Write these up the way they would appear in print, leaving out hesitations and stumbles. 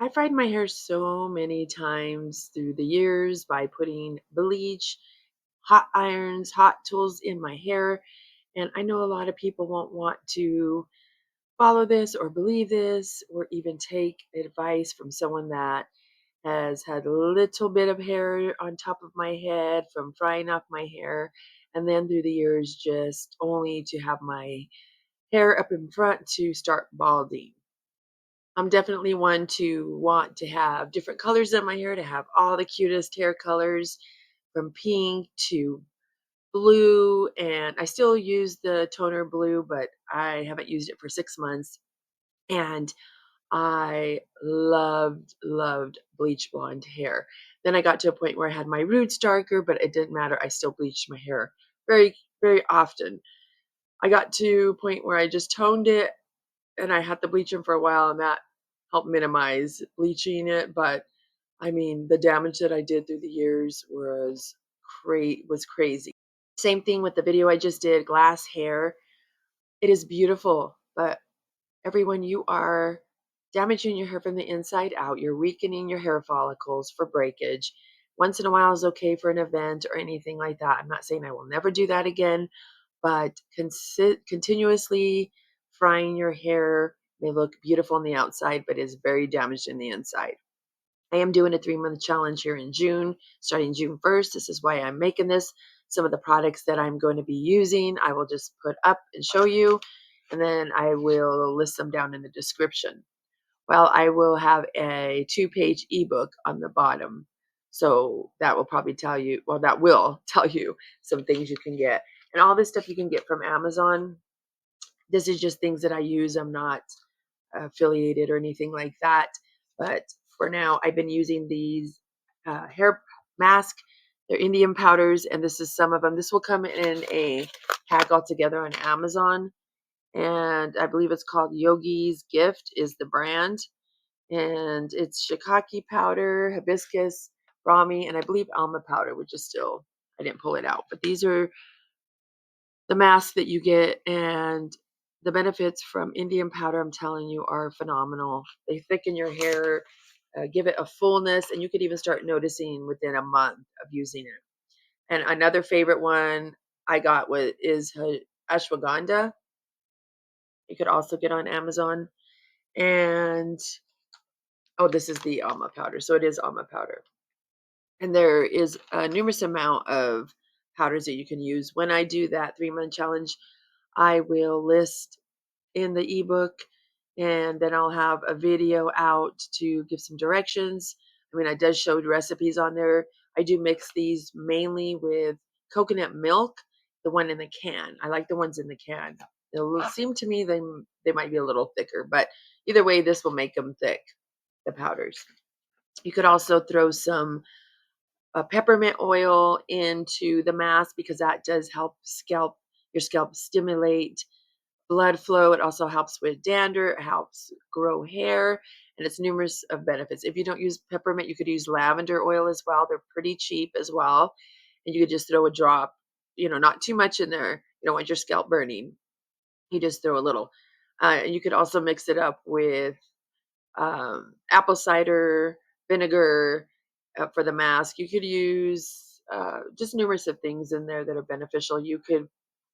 I fried my hair so many times through the years by putting bleach, hot irons, hot tools in my hair. And I know a lot of people won't want to follow this or believe this or even take advice from someone that has had a little bit of hair on top of my head from frying off my hair. And then through the years, just only to have my hair up in front to start balding. I'm definitely one to want to have different colors in my hair, to have all the cutest hair colors from pink to blue. And I still use the toner blue, but I haven't used it for 6 months. And I loved bleach blonde hair. Then I got to a point where I had my roots darker, but it didn't matter. I still bleached my hair very often. I got to a point where I just toned it and I had to bleach them for a while, and that helped minimize bleaching it. But I mean, the damage that I did through the years was crazy. Same thing with the video I just did, glass hair. It is beautiful, but everyone, you are damaging your hair from the inside out. You're weakening your hair follicles for breakage. Once in a while is okay for an event or anything like that. I'm not saying I will never do that again, but continuously frying your hair may look beautiful on the outside, but is very damaged in the inside. I am doing a 3-month challenge here in June, starting June 1st. This is why I'm making this. Some of the products that I'm going to be using, I will just put up and show you, and then I will list them down in the description. Well, I will have a 2-page ebook on the bottom. So that will probably tell you, well, that will tell you some things you can get. And all this stuff you can get from Amazon. This is just things that I use. I'm not affiliated or anything like that. But for now, I've been using these hair mask. They're Indian powders, and this is some of them. This will come in a pack altogether on Amazon, and I believe it's called Yogi's Gift is the brand, and it's shiitake powder, hibiscus, brahmi, and I believe alma powder, which is still, I didn't pull it out. But these are the mask that you get, and the benefits from Indian powder, I'm telling you, are phenomenal. They thicken your hair, give it a fullness, and you could even start noticing within a month of using it. And another favorite one I got is ashwagandha. You could also get on Amazon. And oh, this is the alma powder. So it is alma powder. And there is a numerous amount of powders that you can use. When I do that 3-month challenge, I will list in the ebook, and then I'll have a video out to give some directions. I mean, I does show recipes on there. I do mix these mainly with coconut milk, the one in the can. I like the ones in the can. They'll seem to me they might be a little thicker, but either way, this will make them thick, the powders. You could also throw some peppermint oil into the mask because that does help your scalp stimulate blood flow. It also helps with dander. It helps grow hair, and it's numerous of benefits. If you don't use peppermint, you could use lavender oil as well. They're pretty cheap as well, and you could just throw a drop. Not too much in there. You don't want your scalp burning. You just throw a little. And you could also mix it up with apple cider vinegar for the mask. You could use just numerous of things in there that are beneficial. You could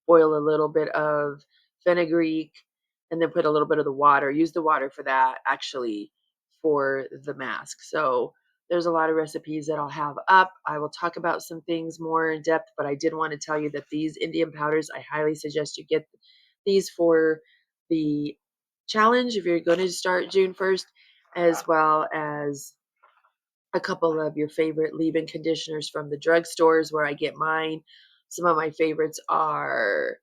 boil a little bit of fenugreek and then put a little bit of the water. Use the water for that, actually, for the mask. So there's a lot of recipes that I'll have up. I will talk about some things more in depth, but I did want to tell you that these Indian powders, I highly suggest you get these for the challenge if you're going to start June 1st, as well as a couple of your favorite leave-in conditioners from the drugstores where I get mine. Some of my favorites are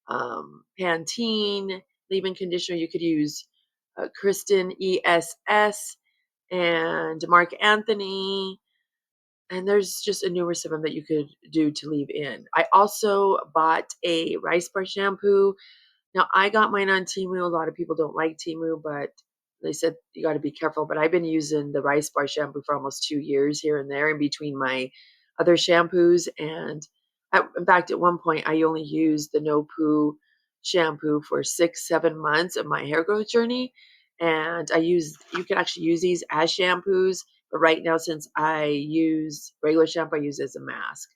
Pantene leave-in conditioner. You could use Kristen ESS and Mark Anthony, and there's just a numerous of them that you could do to leave in. I also bought a rice bar shampoo. Now, I got mine on Temu. A lot of people don't like Temu, but they said you got to be careful. But I've been using the rice bar shampoo for almost 2 years here and there in between my other shampoos. And in fact, at one point, I only used the no poo shampoo for 6, 7 months of my hair growth journey. And you can actually use these as shampoos, but right now, since I use regular shampoo, I use it as a mask.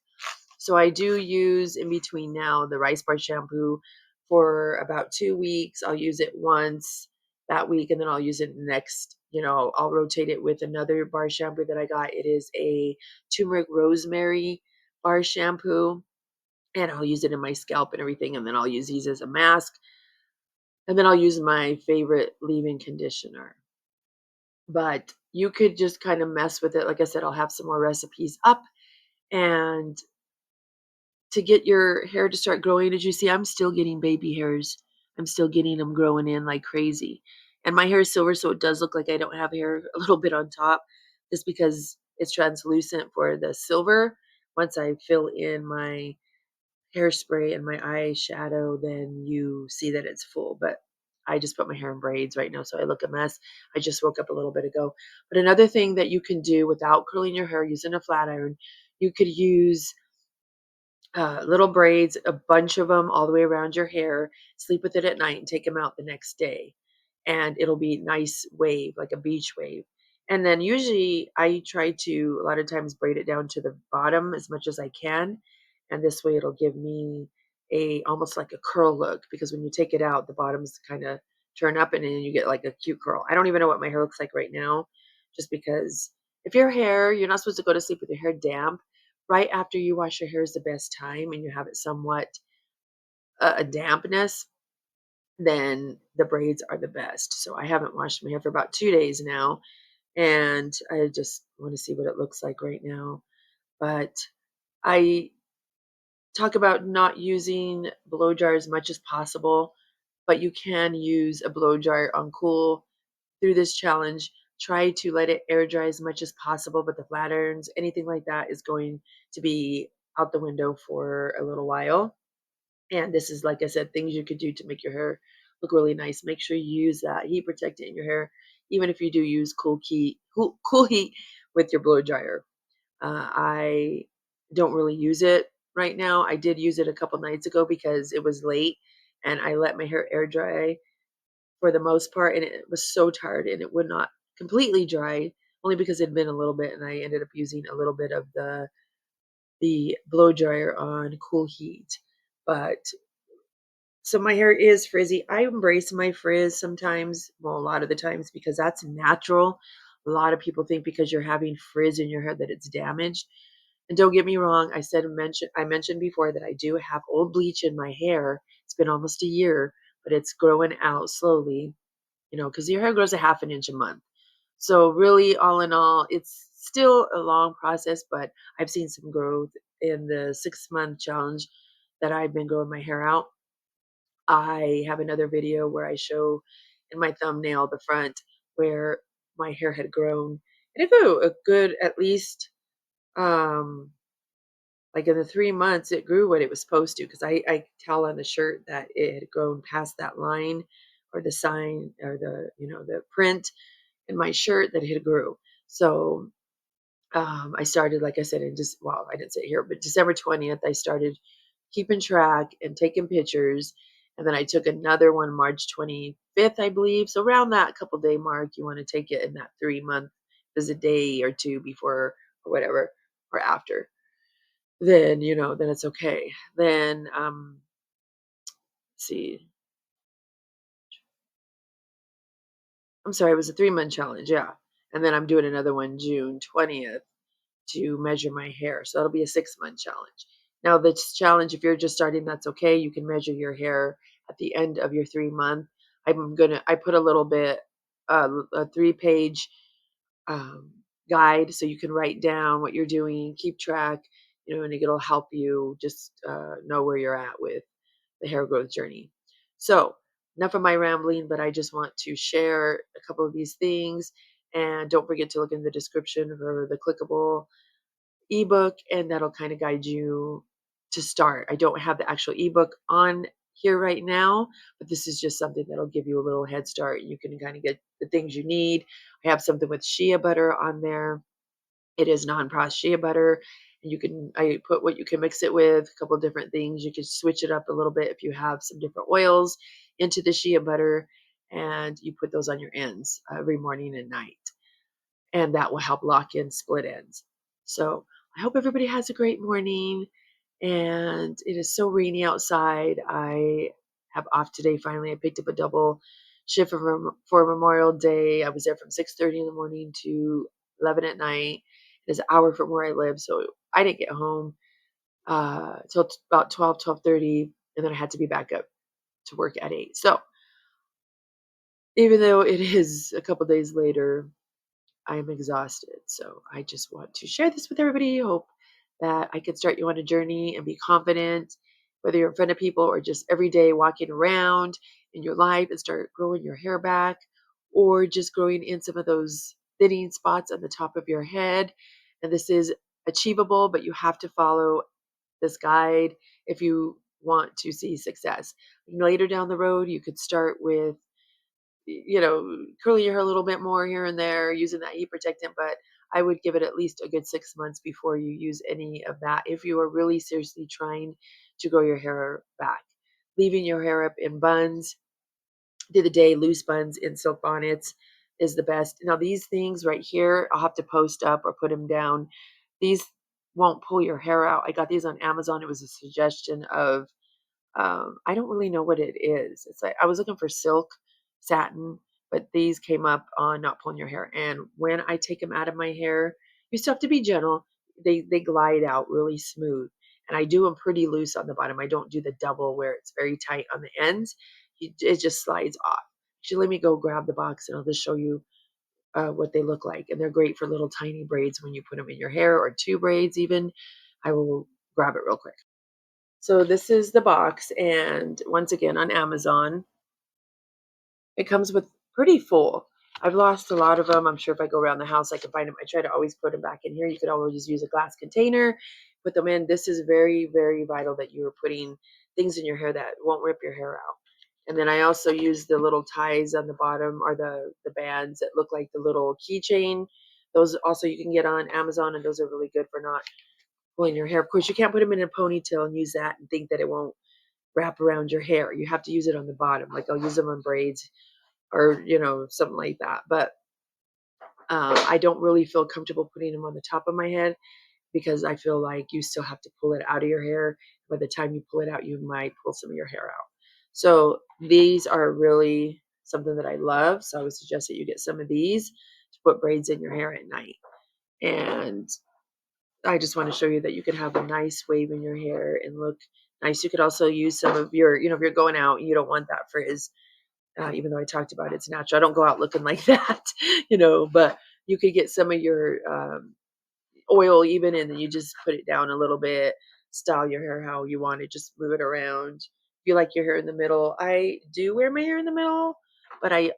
So I do use in between now the rice bar shampoo for about 2 weeks. I'll use it once that week, and then I'll use it next. I'll rotate it with another bar shampoo that I got. It is a turmeric rosemary bar shampoo, and I'll use it in my scalp and everything. And then I'll use these as a mask, and then I'll use my favorite leave-in conditioner. But you could just kind of mess with it. Like I said, I'll have some more recipes up, and to get your hair to start growing. As you see, I'm still getting baby hairs. I'm still getting them growing in like crazy. And my hair is silver, so it does look like I don't have hair a little bit on top, just because it's translucent for the silver. Once I fill in my hairspray and my eyeshadow, then you see that it's full. But I just put my hair in braids right now, so I look a mess. I just woke up a little bit ago. But another thing that you can do without curling your hair using a flat iron, you could use little braids, a bunch of them all the way around your hair, sleep with it at night and take them out the next day. And it'll be nice wave, like a beach wave. And then usually I try to a lot of times braid it down to the bottom as much as I can. And this way it'll give me a almost like a curl look, because when you take it out, the bottoms kind of turn up and then you get like a cute curl. I don't even know what my hair looks like right now, just because if your hair, you're not supposed to go to sleep with your hair damp. Right after you wash your hair is the best time, and you have it somewhat a dampness, then the braids are the best. So I haven't washed my hair for about 2 days now, and I just want to see what it looks like right now. But I talk about not using blow dryer as much as possible, but you can use a blow dryer on cool through this challenge. Try to let it air dry as much as possible, but the flat irons, anything like that, is going to be out the window for a little while. And this is, like I said, things you could do to make your hair look really nice. Make sure you use that heat protectant in your hair, even if you do use cool heat with your blow dryer. I don't really use it right now. I did use it a couple nights ago because it was late, and I let my hair air dry for the most part, and it was so tired and it would not completely dry, only because it had been a little bit, and I ended up using a little bit of the blow dryer on cool heat. But so my hair is frizzy. I embrace my frizz sometimes, well, a lot of the times, because that's natural. A lot of people think because you're having frizz in your hair that it's damaged. And don't get me wrong, I mentioned before that I do have old bleach in my hair. It's been almost a year, but it's growing out slowly, because your hair grows a half an inch a month. So really, all in all, it's still a long process, but I've seen some growth in the 6-month challenge that I've been growing my hair out. I have another video where I show in my thumbnail the front where my hair had grown. And it grew a good, at least, um, like in the 3 months, it grew what it was supposed to. Because I tell on the shirt that it had grown past that line, or the sign, or the print in my shirt, that it grew. So I started, like I said, well, I didn't say it here, but December 20th, I started keeping track and taking pictures. And then I took another one March 25th, I believe. So around that couple day mark, you want to take it in that 3 month, there's a day or two before, or whatever, or after. Then, then it's okay. Then, see, I'm sorry, it was a 3-month challenge. Yeah. And then I'm doing another one June 20th to measure my hair. So that'll be a 6-month challenge. Now, this challenge, if you're just starting, that's okay. You can measure your hair at the end of your 3 month. I put a little bit, a 3-page um, guide, so you can write down what you're doing, keep track, and it'll help you just know where you're at with the hair growth journey. So, enough of my rambling, but I just want to share a couple of these things. And don't forget to look in the description for the clickable ebook, and that'll kind of guide you to start. I don't have the actual ebook on here right now, but this is just something that'll give you a little head start. You can kind of get the things you need. I have something with shea butter on there. It is non-processed shea butter. And I put what you can mix it with, a couple of different things. You can switch it up a little bit if you have some different oils into the shea butter. and you put those on your ends every morning and night, and that will help lock in split ends. So I hope everybody has a great morning. And it is so rainy outside. I have off today. Finally, I picked up a double shift for Memorial Day. I was there from 6:30 in the morning to 11 at night. It's an hour from where I live, so I didn't get home till about 12:30, and then I had to be back up to work at 8. So even though it is a couple days later, I'm exhausted. So I just want to share this with everybody. Hope that I can start you on a journey and be confident, whether you're in front of people or just every day walking around in your life and start growing your hair back, or just growing in some of those thinning spots on the top of your head. And this is achievable, but you have to follow this guide if you want to see success. Later down the road, you could start with curling your hair a little bit more here and there using that heat protectant, but I would give it at least a good 6 months before you use any of that if you are really seriously trying to grow your hair back. Leaving your hair up in buns through the day, loose buns in silk bonnets is the best. Now, these things right here, I'll have to post up or put them down. These won't pull your hair out. I got these on Amazon. It was a suggestion of I don't really know what it is. It's like I was looking for silk, satin, but these came up on not pulling your hair. And when I take them out of my hair, you still have to be gentle. They glide out really smooth. And I do them pretty loose on the bottom. I don't do the double where it's very tight on the ends. It just slides off. Actually, let me go grab the box and I'll just show you what they look like. And they're great for little tiny braids when you put them in your hair, or two braids even. I will grab it real quick. So this is the box, and once again on Amazon, it comes with pretty full. I've lost a lot of them. I'm sure if I go around the house, I can find them. I try to always put them back in here. You could always use a glass container, put them in. This is very, very vital that you are putting things in your hair that won't rip your hair out. And then I also use the little ties on the bottom, or the bands that look like the little keychain. Those also you can get on Amazon, and those are really good for not pulling your hair. Of course, you can't put them in a ponytail and use that and think that it won't wrap around your hair. You have to use it on the bottom. Like I'll use them on braids or, something like that. But I don't really feel comfortable putting them on the top of my head because I feel like you still have to pull it out of your hair. By the time you pull it out, you might pull some of your hair out. So these are really something that I love. So I would suggest that you get some of these to put braids in your hair at night. And I just want to show you that you can have a nice wave in your hair and look nice. You could also use some of your, if you're going out and you don't want that frizz, even though I talked about it's natural. I don't go out looking like that, but you could get some of your oil even, and then you just put it down a little bit, style your hair how you want it, just move it around. If you like your hair in the middle, I do wear my hair in the middle, but I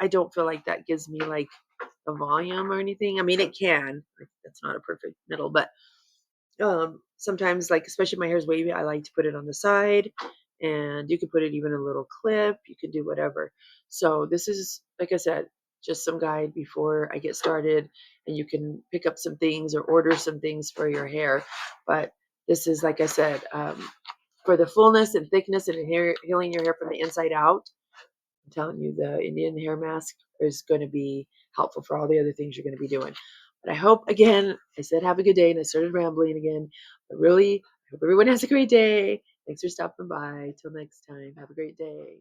don't feel like that gives me like a volume or anything. I mean, it can. Like, that's not a perfect middle, but sometimes, like, especially if my hair is wavy, I like to put it on the side, and you can put it even in a little clip. You can do whatever. So this is, like I said, just some guide before I get started, and you can pick up some things or order some things for your hair. But this is, like I said, for the fullness and thickness and hair, healing your hair from the inside out. I'm telling you, the Indian hair mask is going to be helpful for all the other things you're going to be doing. But I hope, again, I said have a good day, and I started rambling again. But really, I hope everyone has a great day. Thanks for stopping by. Till next time, have a great day.